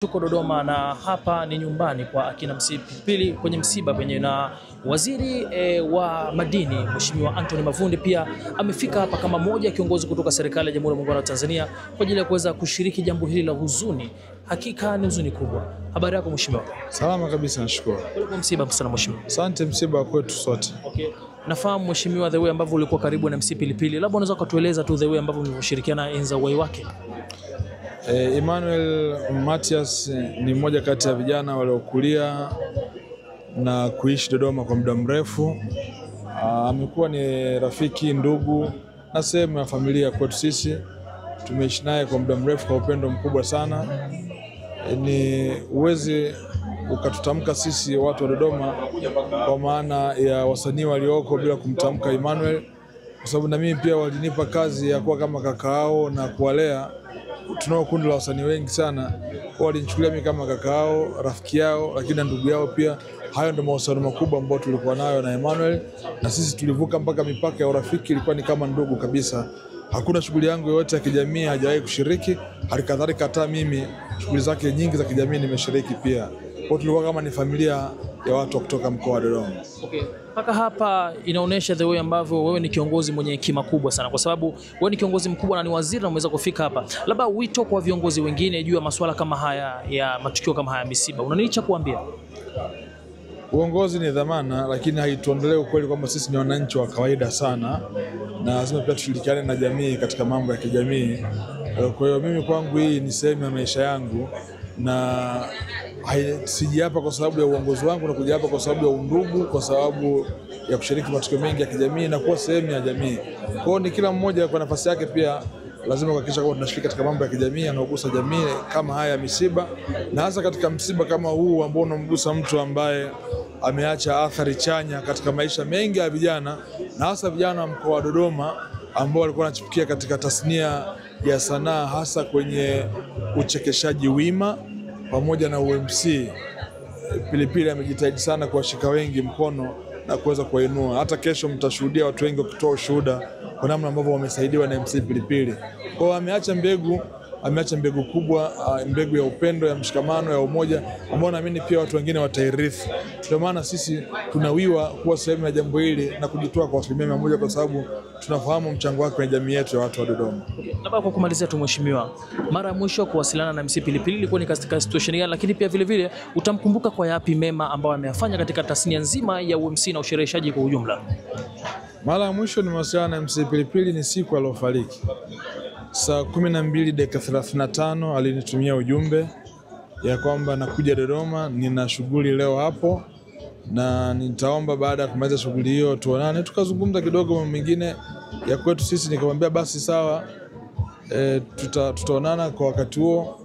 Tuko Dodoma na hapa ni nyumbani kwa akina Msipilipili kwenye msiba penye na waziri wa madini Mheshimiwa Anthony Mavunde pia amefika hapa kama moja kiongozi kutoka serikali ya Jamhuri ya Muungano wa Tanzania kwa ajili ya kuweza kushiriki jambo hili la huzuni. Hakika ni huzuni kubwa. Habari yako Mheshimiwa? Salama kabisa, nashukuru. Ulikuwa msiba sana Mheshimiwa? Asante, msiba kwetu sote. Okay. Nafahamu Mheshimiwa the way ambavyo ulikuwa karibu na Msipilipili. Labda unaweza kutueleza tu the way ambavyo mlivyoshirikiana enza uhai wake? Emmanuel Matias ni mmoja kati ya vijana waliokulia na kuishi Dodoma kwa muda mrefu. Amekuwa ni rafiki, ndugu na sehemu ya familia kwetu sisi. Tumeishi naye kwa muda mrefu kwa upendo mkubwa sana. Ni uwezi ukatutamka sisi watu wa Dodoma kwa maana ya wasanii walioko bila kumtamka Emmanuel, kwa sababu na mimi pia walinipa kazi ya kuwa kama kakaao na kuwalea. Tunao kundi la wasanii wengi sana, walinichukulia mimi kama kakaao, rafiki yao, lakini na ndugu yao pia. Hayo ndio mahusiano makubwa ambayo tulikuwa nayo na Emmanuel, na sisi tulivuka mpaka mipaka ya urafiki, ilikuwa ni kama ndugu kabisa. Hakuna shughuli yangu yoyote ya kijamii hajawahi kushiriki, halikadhalika hata mimi shughuli zake nyingi za kijamii nimeshiriki pia. Kwa tulikuwa kama ni familia ya watu kutoka mkoa wa Dodoma. Okay. Mpaka hapa inaonesha the way ambavyo wewe ni kiongozi mwenye hekima kubwa sana, kwa sababu wewe ni kiongozi mkubwa na ni waziri na umeweza kufika hapa. Labda wito kwa viongozi wengine juu ya masuala kama haya ya matukio kama haya misiba, unanicha cha kuambia? Uongozi ni dhamana, lakini haituondolee ukweli kwamba sisi ni wananchi wa kawaida sana, na lazima pia tushirikiane na jamii katika mambo ya kijamii. Kwa hiyo mimi kwangu hii ni sehemu ya maisha yangu, na siji hapa kwa sababu ya uongozi wangu, na kuja hapa kwa sababu ya undugu, kwa sababu ya kushiriki matukio mengi ya kijamii na kuwa sehemu ya jamii. Kwa hiyo ni kila mmoja kwa nafasi yake pia lazima kuhakikisha kwamba tunashiriki katika mambo ya kijamii yanayogusa jamii kama haya misiba, na hasa katika msiba kama huu ambao unamgusa mtu ambaye ameacha athari chanya katika maisha mengi ya vijana, na hasa vijana wa mkoa wa Dodoma ambao walikuwa wanachipukia katika tasnia ya sanaa, hasa kwenye uchekeshaji wima pamoja na UMC. Pilipili amejitahidi sana kuwashika wengi mkono na kuweza kuwainua. Hata kesho mtashuhudia watu wengi wakitoa ushuhuda kwa namna ambavyo wamesaidiwa na MC Pilipili. Kwa hiyo ameacha mbegu kubwa, mbegu ya upendo, ya mshikamano, ya umoja ambao naamini pia watu wengine watairithi. Ndio maana sisi tunawiwa kuwa sehemu ya jambo hili na kujitoa kwa 100% kwa sababu tunafahamu mchango wake kwenye jamii yetu ya watu wa Dodoma. Labda kwa kumalizia tu Mheshimiwa, mara ya mwisho kuwasiliana na MC Pilipili ilikuwa ni katika situation gani, lakini pia vile vile utamkumbuka kwa yapi mema ambayo ameyafanya katika tasnia nzima ya UMC na ushereheshaji kwa ujumla? Mara ya mwisho nimewasiliana na MC Pilipili ni siku aliyofariki. Saa 12:35 alinitumia ujumbe ya kwamba nakuja Dodoma, nina shughuli leo hapo na nitaomba baada ya kumaliza shughuli hiyo tuonane tukazungumza kidogo mambo mengine ya kwetu sisi. Nikamwambia basi sawa, tutaonana kwa wakati huo.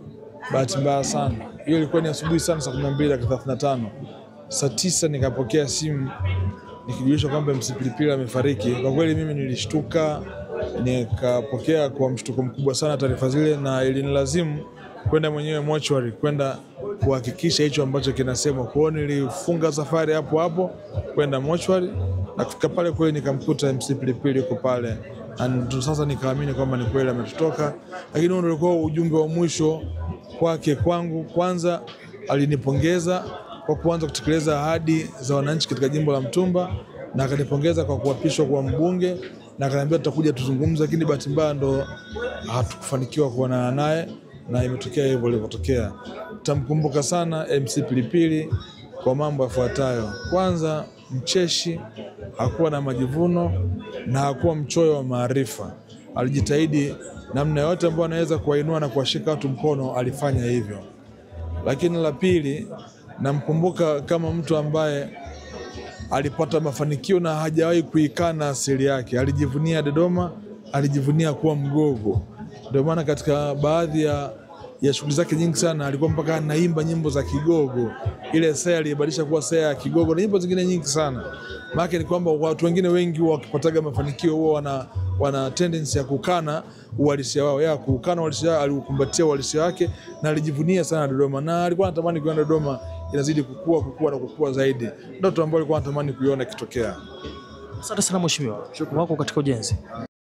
Bahati mbaya sana hiyo ilikuwa ni asubuhi sana, saa 12:35. Saa 9 nikapokea simu nikijulisha kwamba MC Pilipili amefariki. Kwa kweli mimi nilishtuka, nikapokea kwa mshtuko mkubwa sana taarifa zile, na ilinilazimu kwenda mwenyewe mortuary kwenda kuhakikisha hicho ambacho kinasemwa. Kwa hiyo nilifunga safari hapo hapo kwenda mortuary, na kufika pale kweli nikamkuta MC Pilipili yuko pale, na sasa nikaamini kwamba ni kweli ametoka. Lakini huo ndio ulikuwa ujumbe wa mwisho kwake kwangu. Kwanza alinipongeza kwa kuanza kutekeleza ahadi za wananchi katika jimbo la Mtumba, na akanipongeza kwa kuapishwa kwa mbunge, na akaniambia tutakuja tuzungumze, lakini bahati mbaya ndo hatukufanikiwa kuonana naye, na imetokea hivyo ilivyotokea. Tutamkumbuka sana MC Pilipili kwa mambo yafuatayo. Kwanza, mcheshi, hakuwa na majivuno na hakuwa mchoyo wa maarifa. Alijitahidi namna yote ambayo anaweza kuwainua na kuwashika watu mkono, alifanya hivyo. Lakini la pili, namkumbuka kama mtu ambaye alipata mafanikio na hajawahi kuikana asili yake. Alijivunia Dodoma, alijivunia kuwa Mgogo. Ndio maana katika baadhi ya shughuli zake nyingi sana alikuwa mpaka anaimba nyimbo za Kigogo. Ile sea alibadilisha kuwa sea ya Kigogo na nyimbo zingine nyingi sana. Maana ni kwamba watu wengine wengi wakipataga mafanikio huwa wana tendency ya kukana uhalisia wao. Ya kukana uhalisia, alikumbatia uhalisia wake na alijivunia sana Dodoma, na alikuwa anatamani kuona Dodoma inazidi kukua zaidi. Ndoto ambayo alikuwa anatamani kuiona ikitokea. Asante sana Mheshimiwa. Shukrani wako katika ujenzi.